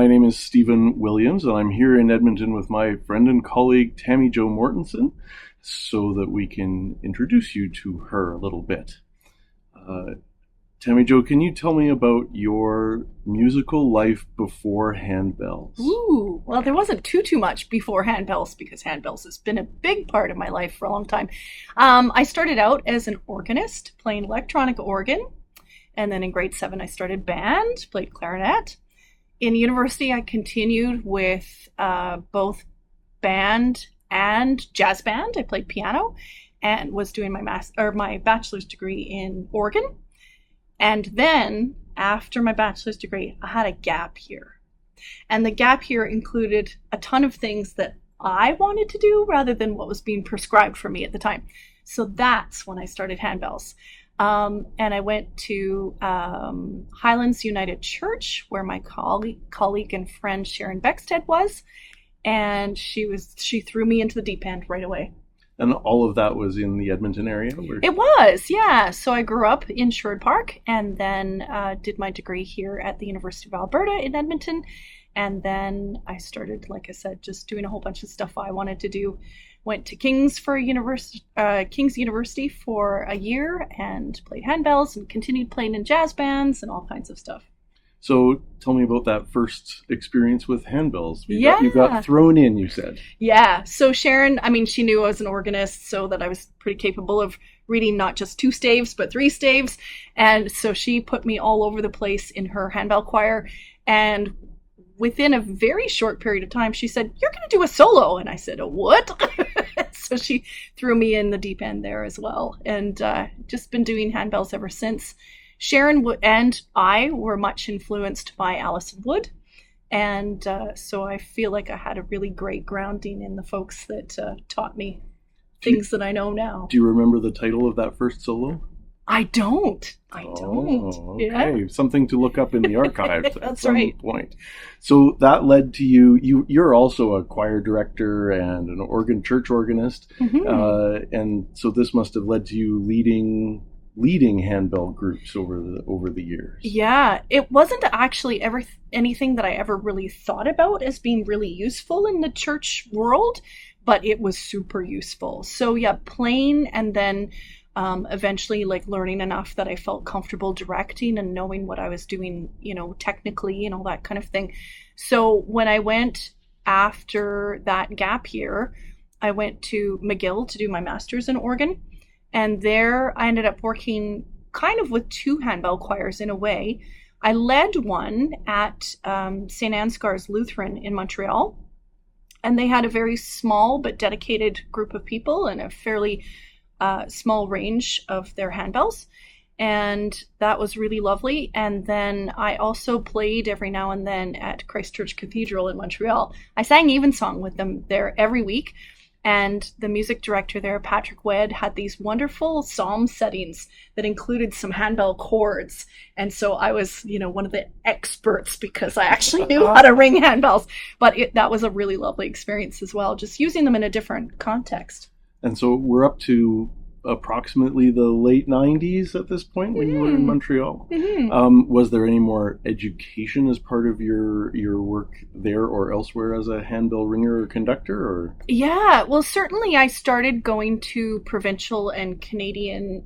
my name is Stephen Williams, and I'm here in Edmonton with my friend and colleague Tammy-Jo Mortensen, so that we can introduce you to her a little bit. Tammy-Jo, can you tell me about your musical life before Handbells? Ooh, well, there wasn't too much before Handbells because Handbells has been a big part of my life for a long time. I started out as an organist, playing electronic organ, and then in grade 7 I started band, played clarinet. In university I continued with both band and jazz band. I played piano and was doing my bachelor's degree in organ. And then, after my bachelor's degree, I had a gap year. And the gap year included a ton of things that I wanted to do rather than what was being prescribed for me at the time. So that's when I started Handbells. And I went to Highlands United Church, where my colleague and friend Sharon Beckstead was. And she threw me into the deep end right away. And all of that was in the Edmonton area? It was, yeah. So I grew up in Sherwood Park and then did my degree here at the University of Alberta in Edmonton. And then I started, like I said, just doing a whole bunch of stuff I wanted to do. Went to King's University for a year and played handbells and continued playing in jazz bands and all kinds of stuff. So tell me about that first experience with handbells. You got thrown in, you said. Yeah. So Sharon, she knew I was an organist, so that I was pretty capable of reading not just 2 staves, but 3 staves. And so she put me all over the place in her handbell choir. And within a very short period of time, she said, "You're going to do a solo." And I said, "A what?" So she threw me in the deep end there as well. And just been doing handbells ever since. Sharon and I were much influenced by Alison Wood, and so I feel like I had a really great grounding in the folks that taught me things that I know now. Do you remember the title of that first solo? I don't. Oh, okay. Yeah. Something to look up in the archives at some right. point. So that led to you're also a choir director and an church organist, and so this must have led to you leading handbell groups over the years. Yeah, it wasn't actually ever anything that I ever really thought about as being really useful in the church world, but it was super useful. So yeah, playing and then eventually learning enough that I felt comfortable directing and knowing what I was doing, technically and all that kind of thing. So when I went after that gap year, I went to McGill to do my master's in organ. And there I ended up working kind of with 2 handbell choirs in a way. I led one at St. Ansgar's Lutheran in Montreal. And they had a very small but dedicated group of people and a fairly small range of their handbells. And that was really lovely. And then I also played every now and then at Christ Church Cathedral in Montreal. I sang evensong with them there every week. And the music director there, Patrick Wedd, had these wonderful psalm settings that included some handbell chords. And so I was, one of the experts because I actually knew how to ring handbells. But that was a really lovely experience as well, just using them in a different context. And so we're up to approximately the late 90s at this point when you were in Montreal. Was there any more education as part of your work there or elsewhere as a handbell ringer or conductor? Or yeah, well, certainly I started going to provincial and Canadian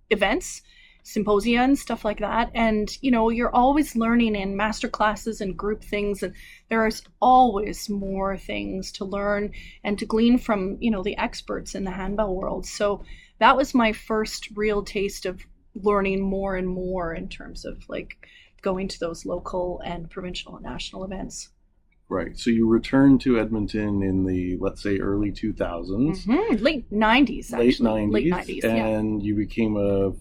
events, symposia and stuff like that. And, you're always learning in master classes and group things. And there's always more things to learn and to glean from, the experts in the handbell world. So that was my first real taste of learning more and more in terms of going to those local and provincial and national events. Right. So you returned to Edmonton in the, let's say, early 2000s. Late 90s, actually. Late 90s, and you became a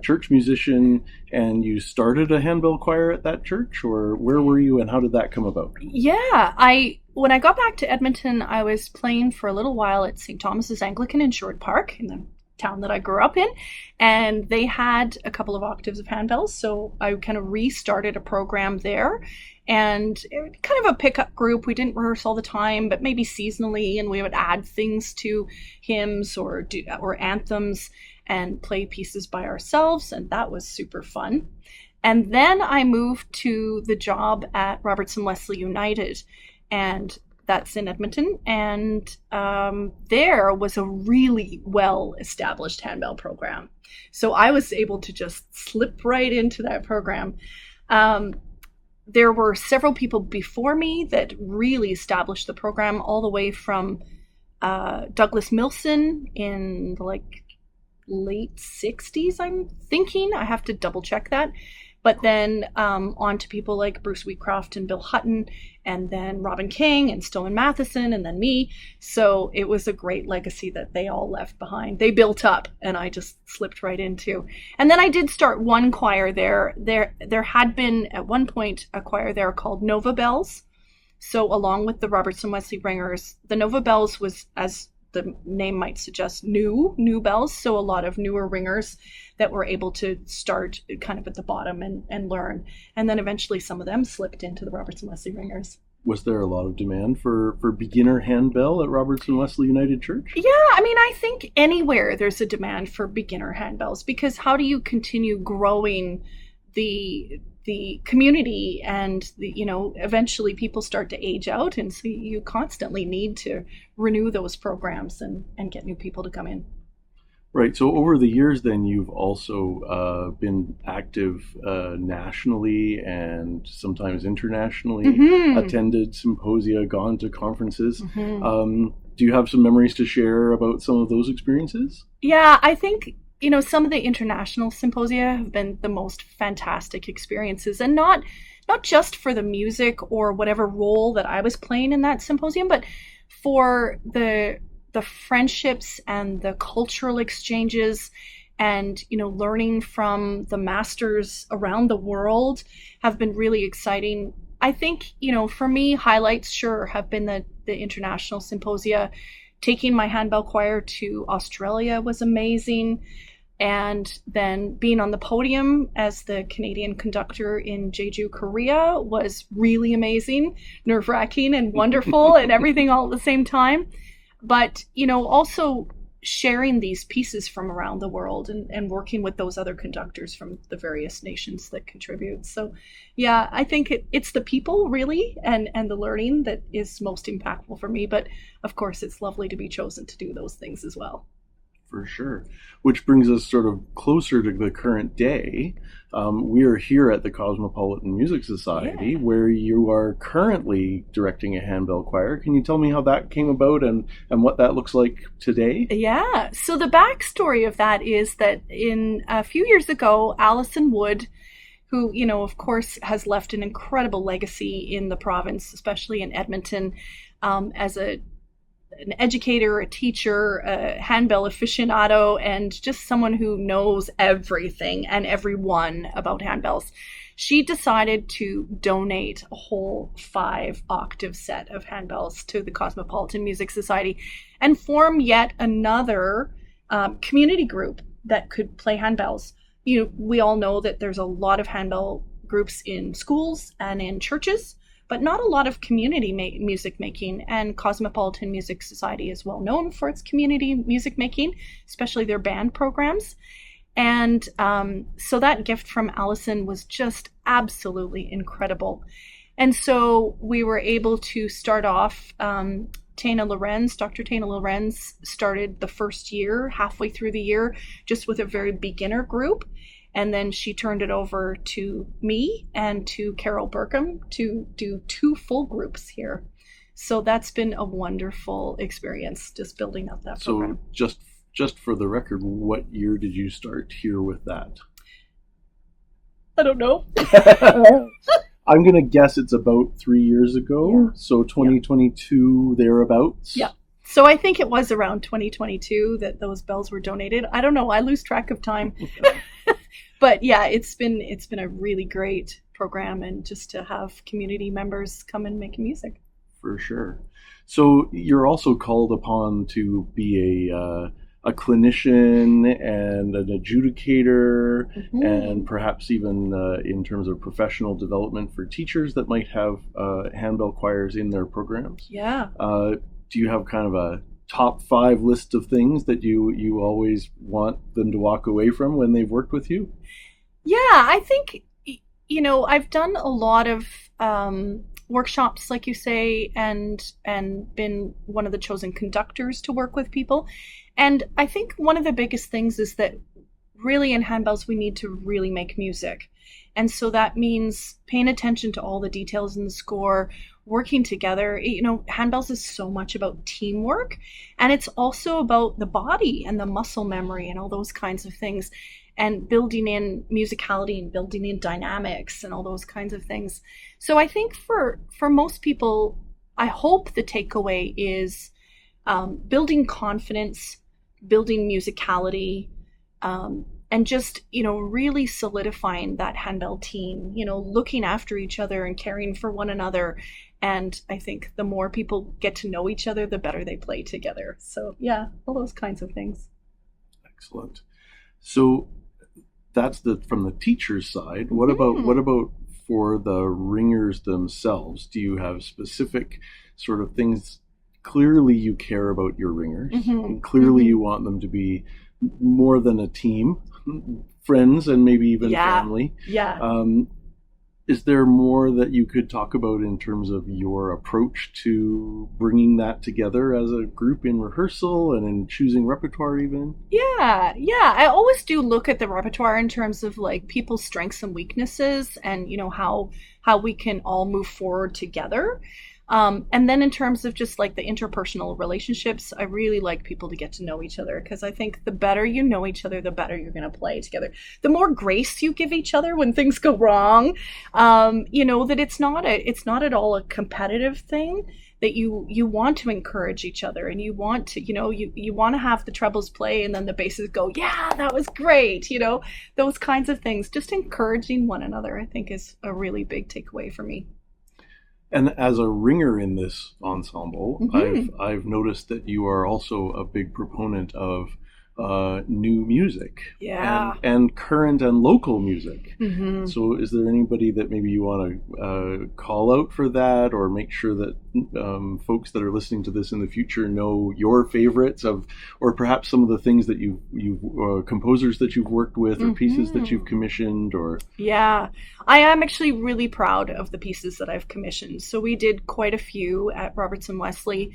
church musician, and you started a handbell choir at that church, or where were you and how did that come about? Yeah, when I got back to Edmonton, I was playing for a little while at St. Thomas's Anglican in Sherwood Park in the town that I grew up in, and they had a couple of octaves of handbells, so I kind of restarted a program there. And kind of a pickup group. We didn't rehearse all the time, but maybe seasonally, and we would add things to hymns or anthems and play pieces by ourselves, and that was super fun. And then I moved to the job at Robertson Wesley United, and that's in Edmonton. And there was a really well-established handbell program. So I was able to just slip right into that program. There were several people before me that really established the program, all the way from Douglas Milson in the late 60s, I'm thinking. I have to double check that. But then on to people like Bruce Wheatcroft and Bill Hutton, and then Robin King and Stillman Matheson, and then me. So it was a great legacy that they all left behind. They built up, and I just slipped right into. And then I did start one choir there. There had been at one point a choir there called Nova Bells. So along with the Robertson Wesley Ringers, the Nova Bells was, as the name might suggest, new bells. So a lot of newer ringers that were able to start kind of at the bottom and learn. And then eventually some of them slipped into the Robertson Wesley Ringers. Was there a lot of demand for beginner handbell at Robertson Wesley United Church? Yeah, I mean, I think anywhere there's a demand for beginner handbells, because how do you continue growing the community, and eventually people start to age out, and so you constantly need to renew those programs and get new people to come in. Right. So over the years, then, you've also been active nationally and sometimes internationally, attended symposia, gone to conferences. Do you have some memories to share about some of those experiences? Yeah, I think some of the international symposia have been the most fantastic experiences, and not just for the music or whatever role that I was playing in that symposium, but for the friendships and the cultural exchanges, and learning from the masters around the world have been really exciting. I think for me, highlights sure have been the international symposia. Taking my handbell choir to Australia was amazing. And then being on the podium as the Canadian conductor in Jeju, Korea was really amazing, nerve-wracking and wonderful and everything all at the same time. But, also sharing these pieces from around the world and working with those other conductors from the various nations that contribute. So, yeah, I think it's the people, really, and the learning that is most impactful for me. But, of course, it's lovely to be chosen to do those things as well. For sure. Which brings us sort of closer to the current day. We are here at the Cosmopolitan Music Society, where you are currently directing a handbell choir. Can you tell me how that came about and what that looks like today? Yeah. So the backstory of that is that in a few years ago, Alison Wood, who, of course, has left an incredible legacy in the province, especially in Edmonton, as an educator, a teacher, a handbell aficionado, and just someone who knows everything and everyone about handbells. She decided to donate a whole 5-octave set of handbells to the Cosmopolitan Music Society and form yet another community group that could play handbells. We all know that there's a lot of handbell groups in schools and in churches, but not a lot of community music making. And Cosmopolitan Music Society is well known for its community music making, especially their band programs. And so that gift from Alison was just absolutely incredible. And so we were able to start off, Dr. Tana Lorenz started the first year, halfway through the year, just with a very beginner group. And then she turned it over to me and to Carol Burkham to do 2 full groups here. So that's been a wonderful experience, just building up that program. So just for the record, what year did you start here with that? I don't know. I'm going to guess it's about 3 years ago. Yeah. So 2022, thereabouts. Yeah. So I think it was around 2022 that those bells were donated. I don't know. I lose track of time. But yeah, it's been a really great program, and just to have community members come and make music. For sure. So you're also called upon to be a clinician and an adjudicator, and perhaps even in terms of professional development for teachers that might have handbell choirs in their programs. Yeah. Do you have kind of a top 5 list of things that you always want them to walk away from when they've worked with you? Yeah, I think, I've done a lot of workshops, like you say, and been one of the chosen conductors to work with people. And I think one of the biggest things is that really in handbells we need to really make music. And so that means paying attention to all the details in the score, working together. Handbells is so much about teamwork, and it's also about the body and the muscle memory and all those kinds of things, and building in musicality and building in dynamics and all those kinds of things. So I think for most people, I hope the takeaway is building confidence, building musicality, and just, really solidifying that handbell team, looking after each other and caring for one another. And I think the more people get to know each other, the better they play together. So yeah, all those kinds of things. Excellent. So that's from the teacher's side. What about for the ringers themselves? Do you have specific sort of things? Clearly you care about your ringers, and clearly you want them to be more than a team, friends, and maybe even family. Yeah. Is there more that you could talk about in terms of your approach to bringing that together as a group in rehearsal and in choosing repertoire even? Yeah. I always do look at the repertoire in terms of like people's strengths and weaknesses, and how we can all move forward together. And then in terms of just like the interpersonal relationships, I really like people to get to know each other, because I think the better you know each other, the better you're going to play together. The more grace you give each other when things go wrong, that it's not at all a competitive thing, that you want to encourage each other, and you want to, you want to have the trebles play and then the basses go, yeah, that was great. Those kinds of things, just encouraging one another, I think is a really big takeaway for me. And as a ringer in this ensemble, I've noticed that you are also a big proponent of new music, and current and local music. So is there anybody that maybe you want to call out for that, or make sure that folks that are listening to this in the future know your favorites of, or perhaps some of the things that you've composers that you've worked with, or pieces that you've commissioned? Or I am actually really proud of the pieces that I've commissioned. So we did quite a few at Robertson Wesley,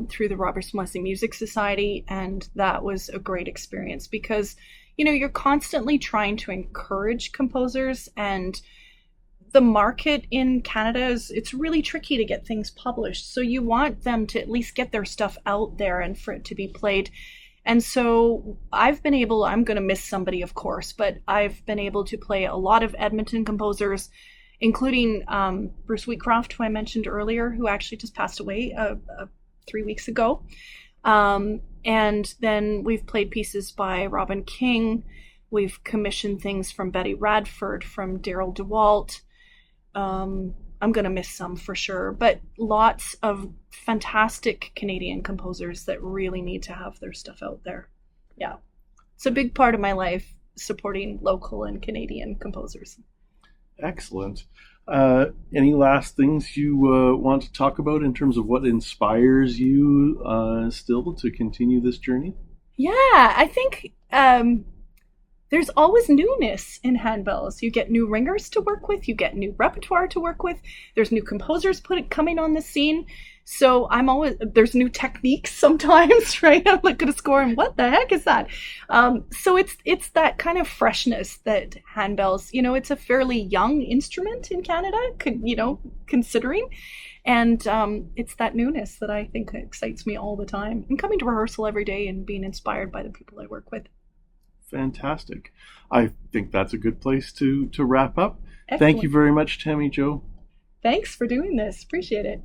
through the Robertson Wesley Music Society, and that was a great experience, because you're constantly trying to encourage composers, and the market in Canada it's really tricky to get things published, so you want them to at least get their stuff out there and for it to be played. And so I'm going to miss somebody, of course, but I've been able to play a lot of Edmonton composers, including Bruce Wheatcroft, who I mentioned earlier, who actually just passed away 3 weeks ago. And then we've played pieces by Robin King. We've commissioned things from Betty Radford, from Daryl DeWalt. I'm going to miss some for sure, but lots of fantastic Canadian composers that really need to have their stuff out there. Yeah. It's a big part of my life, supporting local and Canadian composers. Excellent. Any last things you want to talk about in terms of what inspires you still to continue this journey? Yeah, I think there's always newness in handbells. You get new ringers to work with, you get new repertoire to work with, there's new composers coming on the scene. So there's new techniques sometimes, right? I'm looking at a score and what the heck is that? So it's that kind of freshness that handbells, it's a fairly young instrument in Canada, considering. And it's that newness that I think excites me all the time. And coming to rehearsal every day and being inspired by the people I work with. Fantastic. I think that's a good place to wrap up. Excellent. Thank you very much, Tammy-Jo. Thanks for doing this. Appreciate it.